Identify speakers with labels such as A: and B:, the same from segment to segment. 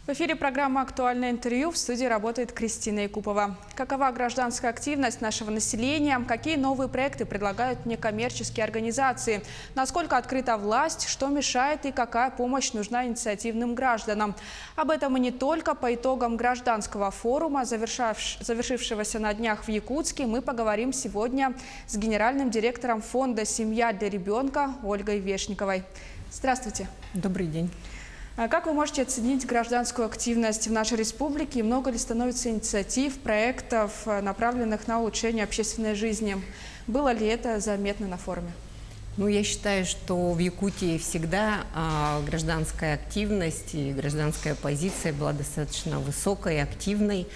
A: В эфире программа «Актуальное интервью». В студии работает Кристина Якупова. Какова гражданская активность нашего населения? Какие новые проекты предлагают некоммерческие организации? Насколько открыта власть? Что мешает и какая помощь нужна инициативным гражданам? Об этом и не только. По итогам гражданского форума, завершившегося на днях в Якутске, мы поговорим сегодня с генеральным директором фонда «Семья для ребенка» Ольгой Вешниковой. Здравствуйте.
B: Добрый день.
A: Как вы можете оценить гражданскую активность в нашей республике? Много ли становится инициатив, проектов, направленных на улучшение общественной жизни? Было ли это заметно на форуме?
B: Ну, я считаю, что в Якутии всегда гражданская активность и гражданская позиция была достаточно высокой и активной.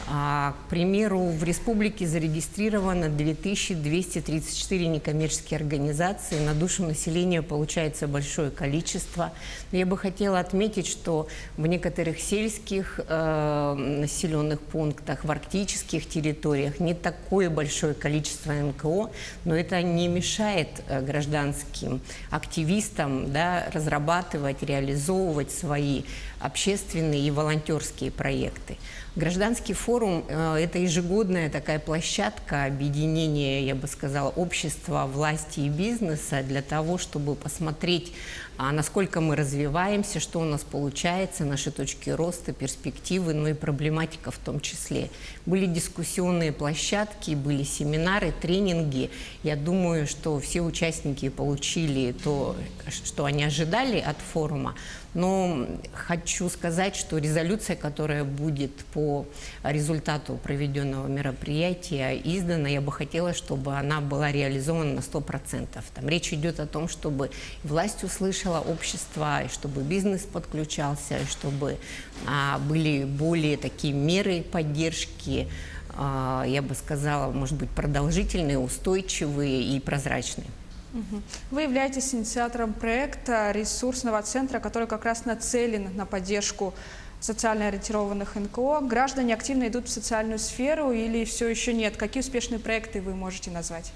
B: К примеру, в республике зарегистрировано 2234 некоммерческие организации. На душу населения получается большое количество. Но я бы хотела отметить, что в некоторых сельских населенных пунктах, в арктических территориях не такое большое количество НКО, но это не мешает гражданским активистам, да, разрабатывать, реализовывать свои общественные и волонтерские проекты. Гражданский форум – это ежегодная такая площадка объединения, я бы сказала, общества, власти и бизнеса для того, чтобы посмотреть, насколько мы развиваемся, что у нас получается, наши точки роста, перспективы, но и проблематика в том числе. Были дискуссионные площадки, были семинары, тренинги. Я думаю, что все участники получили то, что они ожидали от форума. Но хочу сказать, что резолюция, которая будет по результату проведенного мероприятия издана, я бы хотела, чтобы она была реализована на 100%. Там речь идет о том, чтобы власть услышала общество, и чтобы бизнес подключался, и чтобы были более такие меры поддержки, я бы сказала, может быть, продолжительные, устойчивые и прозрачные.
A: Вы являетесь инициатором проекта ресурсного центра, который как раз нацелен на поддержку социально ориентированных НКО. Граждане активно идут в социальную сферу или все еще нет? Какие успешные проекты вы можете назвать?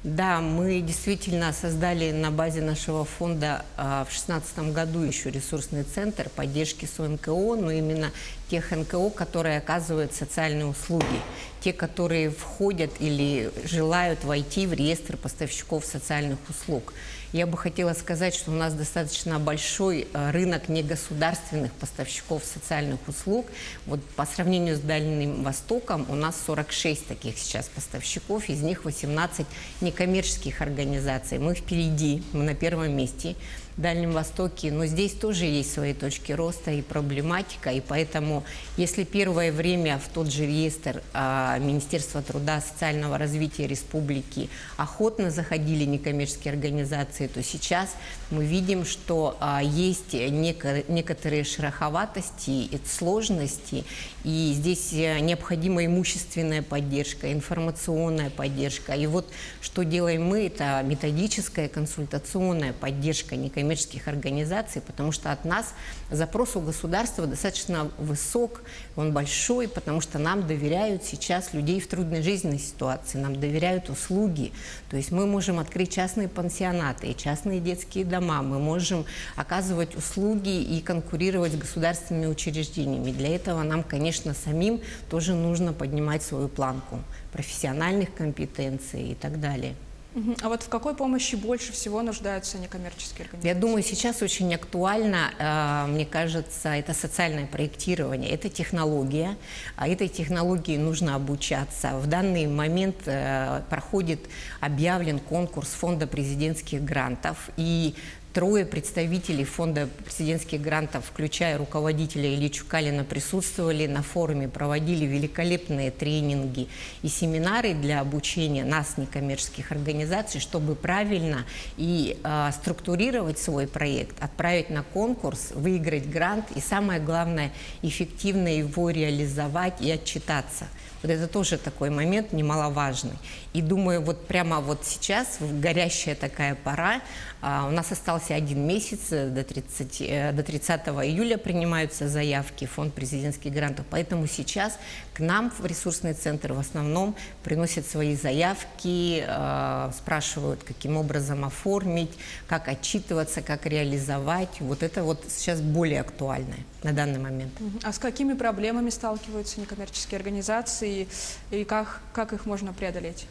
B: Да, мы действительно создали на базе нашего фонда в 2016 году еще ресурсный центр поддержки СОНКО, но именно тех НКО, которые оказывают социальные услуги, те, которые входят или желают войти в реестр поставщиков социальных услуг. Я бы хотела сказать, что у нас достаточно большой рынок негосударственных поставщиков социальных услуг. Вот по сравнению с Дальним Востоком у нас 46 таких сейчас поставщиков, из них 18 некоммерческих организаций. Мы впереди, мы на первом месте в Дальнем Востоке, но здесь тоже есть свои точки роста и проблематика, и поэтому, если первое время в тот же реестр Министерства труда и социального развития республики охотно заходили некоммерческие организации, то сейчас мы видим, что есть некоторые шероховатости и сложности, и здесь необходима имущественная поддержка, информационная поддержка. И вот что делаем мы, это методическая, консультационная поддержка некоммерческих организаций, потому что от нас запрос у государства достаточно высок, он большой, потому что нам доверяют сейчас людей в трудной жизненной ситуации, нам доверяют услуги. То есть мы можем открыть частные пансионаты и частные детские дома, мы можем оказывать услуги и конкурировать с государственными учреждениями. Для этого нам, конечно, самим тоже нужно поднимать свою планку профессиональных компетенций и так далее.
A: А вот в какой помощи больше всего нуждаются некоммерческие организации?
B: Я думаю, сейчас очень актуально, мне кажется, это социальное проектирование, это технология, а этой технологии нужно обучаться. В данный момент объявлен конкурс фонда президентских грантов, и 3 представителей фонда президентских грантов, включая руководителя Ильи Чукалина, присутствовали на форуме, проводили великолепные тренинги и семинары для обучения нас, некоммерческих организаций, чтобы правильно и структурировать свой проект, отправить на конкурс, выиграть грант и, самое главное, эффективно его реализовать и отчитаться. Вот это тоже такой момент немаловажный. И думаю, вот прямо вот сейчас, в горящая такая пора, у нас осталось остался 1 месяц, до 30 июля принимаются заявки в фонд президентских грантов, поэтому сейчас к нам в ресурсный центр в основном приносят свои заявки, спрашивают, каким образом оформить, как отчитываться, как реализовать. Вот это вот сейчас более актуально на данный момент.
A: А с какими проблемами сталкиваются некоммерческие организации и как их можно преодолеть?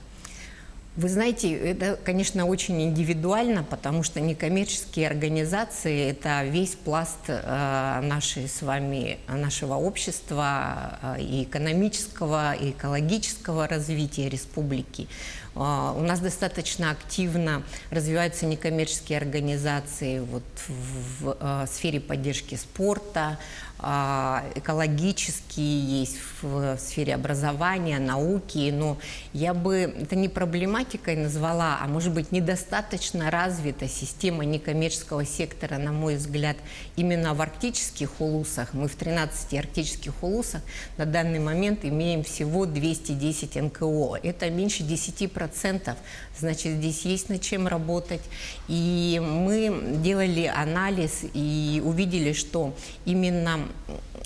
B: Вы знаете, это, конечно, очень индивидуально, потому что некоммерческие организации – это весь пласт нашего общества, и экономического, и экологического развития республики. У нас достаточно активно развиваются некоммерческие организации вот в сфере поддержки спорта, экологические есть в сфере образования, науки, но я бы это не проблематикой назвала, а может быть недостаточно развита система некоммерческого сектора, на мой взгляд, именно в арктических улусах. Мы в 13 арктических улусах на данный момент имеем всего 210 НКО. Это меньше 10%, значит, здесь есть над чем работать. И мы делали анализ и увидели, что именно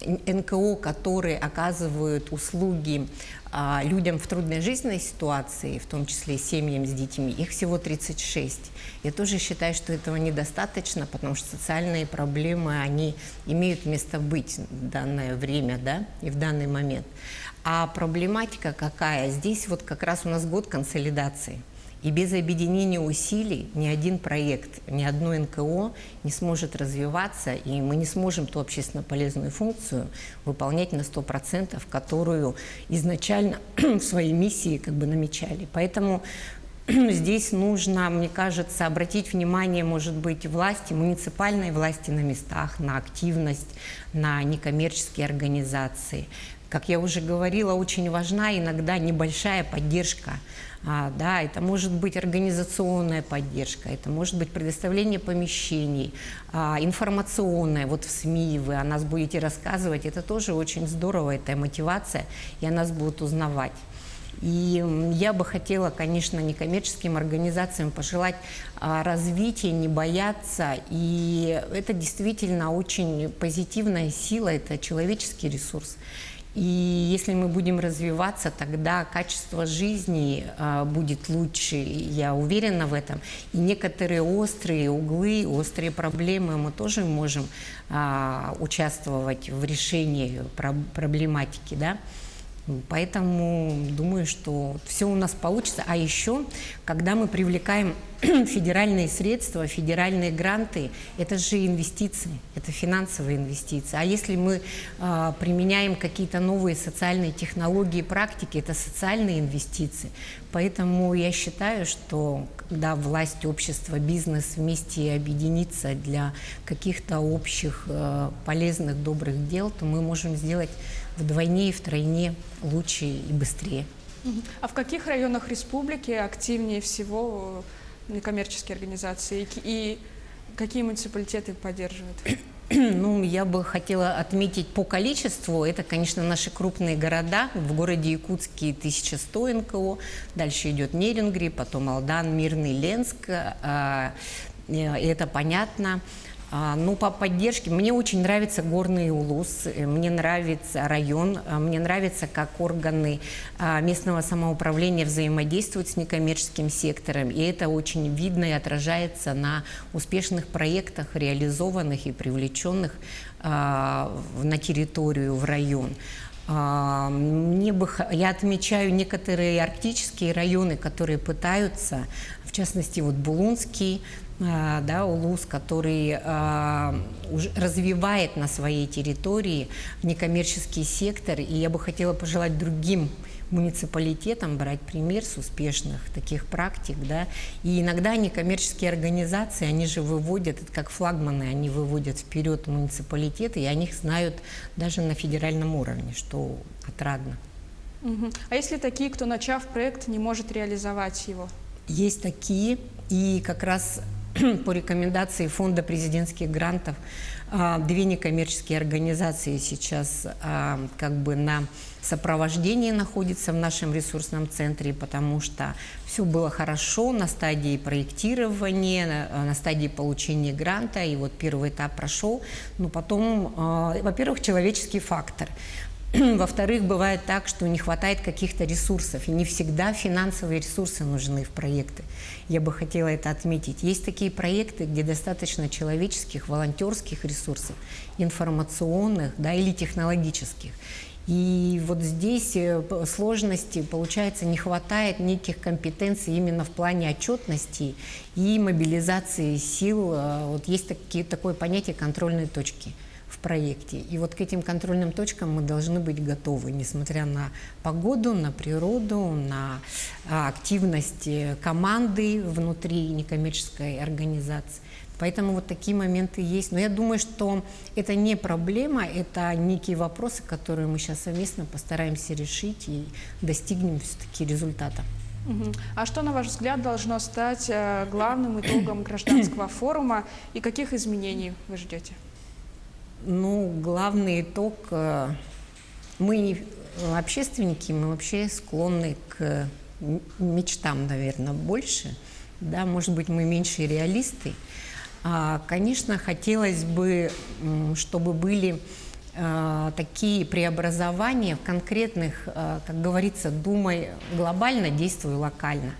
B: НКО, которые оказывают услуги людям в трудной жизненной ситуации, в том числе семьям с детьми, их всего 36. Я тоже считаю, что этого недостаточно, потому что социальные проблемы, они имеют место быть в данное время, да, и в данный момент. А проблематика какая? Здесь вот как раз у нас год консолидации. И без объединения усилий ни один проект, ни одно НКО не сможет развиваться, и мы не сможем ту общественно полезную функцию выполнять на 100%, которую изначально в своей миссии как бы намечали. Поэтому здесь нужно, мне кажется, обратить внимание, может быть, власти, муниципальной власти на местах, на активность, на некоммерческие организации. Как я уже говорила, очень важна иногда небольшая поддержка. Да, это может быть организационная поддержка, это может быть предоставление помещений, информационная. Вот в СМИ вы о нас будете рассказывать, это тоже очень здорово, это мотивация, и о нас будут узнавать. И я бы хотела, конечно, некоммерческим организациям пожелать развития, не бояться. И это действительно очень позитивная сила, это человеческий ресурс. И если мы будем развиваться, тогда качество жизни будет лучше, я уверена в этом. И некоторые острые углы, острые проблемы мы тоже можем участвовать в решении проблематики, да? Поэтому думаю, что все у нас получится. А еще, когда мы привлекаем федеральные средства, федеральные гранты, это же инвестиции, это финансовые инвестиции. А если мы применяем какие-то новые социальные технологии, практики, это социальные инвестиции. Поэтому я считаю, что когда власть, общество, бизнес вместе объединится для каких-то общих полезных, добрых дел, то мы можем сделать вдвойне и втройне лучше и быстрее.
A: А в каких районах республики активнее всего некоммерческие организации и какие муниципалитеты поддерживают?
B: Ну, я бы хотела отметить по количеству, это, конечно, наши крупные города. В городе Якутске 1100 НКО, дальше идет Нерингри, потом Алдан, Мирный, Ленск, это понятно. Ну, по поддержке, мне очень нравится Горный Улус, мне нравится район, мне нравится, как органы местного самоуправления взаимодействуют с некоммерческим сектором, и это очень видно и отражается на успешных проектах, реализованных и привлеченных на территорию, в район. Я отмечаю некоторые арктические районы, которые пытаются, в частности, вот Булунский, да, улус, который уже развивает на своей территории некоммерческий сектор. И я бы хотела пожелать другим муниципалитетам брать пример с успешных таких практик. Да. И иногда некоммерческие организации, они же выводят, это как флагманы, они выводят вперед муниципалитеты, и о них знают даже на федеральном уровне, что отрадно.
A: А если такие, кто, начав проект, не может реализовать его?
B: Есть такие, и как раз по рекомендации Фонда президентских грантов Две некоммерческие организации сейчас как бы на сопровождении находятся в нашем ресурсном центре, потому что все было хорошо на стадии проектирования, на стадии получения гранта, и вот первый этап прошел. Но потом, во-первых, человеческий фактор. Во-вторых, бывает так, что не хватает каких-то ресурсов, и не всегда финансовые ресурсы нужны в проекты. Я бы хотела это отметить. Есть такие проекты, где достаточно человеческих, волонтерских ресурсов, информационных, да, или технологических. И вот здесь сложности, получается, не хватает неких компетенций именно в плане отчетности и мобилизации сил. Вот есть такое понятие контрольной точки в проекте. И вот к этим контрольным точкам мы должны быть готовы, несмотря на погоду, на природу, на активность команды внутри некоммерческой организации. Поэтому вот такие моменты есть. Но я думаю, что это не проблема, это некие вопросы, которые мы сейчас совместно постараемся решить и достигнем все-таки результата.
A: А что, на ваш взгляд, должно стать главным итогом гражданского форума и каких изменений вы ждете?
B: Ну, главный итог, мы общественники, мы вообще склонны к мечтам, наверное, больше, да, может быть, мы меньше реалисты. Конечно, хотелось бы, чтобы были такие преобразования в конкретных, как говорится, думай глобально, действуй локально.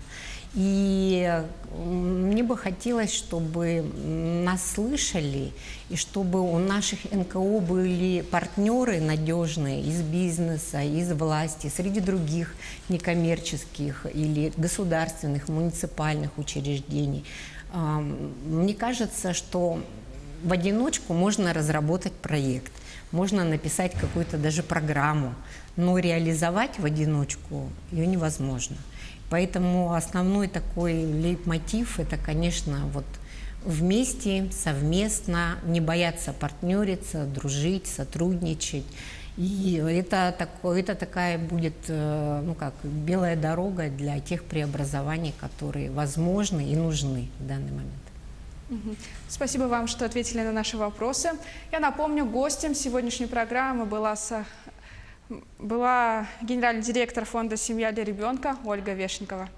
B: И мне бы хотелось, чтобы нас слышали, и чтобы у наших НКО были партнеры надежные из бизнеса, из власти, среди других некоммерческих или государственных, муниципальных учреждений. Мне кажется, что в одиночку можно разработать проект, можно написать какую-то даже программу, но реализовать в одиночку ее невозможно. Поэтому основной такой лейтмотив – это, конечно, вот вместе, совместно, не бояться партнериться, дружить, сотрудничать. И это такая будет, ну как, белая дорога для тех преобразований, которые возможны и нужны в данный момент.
A: Спасибо вам, что ответили на наши вопросы. Я напомню, гостем сегодняшней программы была генеральный директор фонда «Семья для ребенка» Ольга Вешенкова.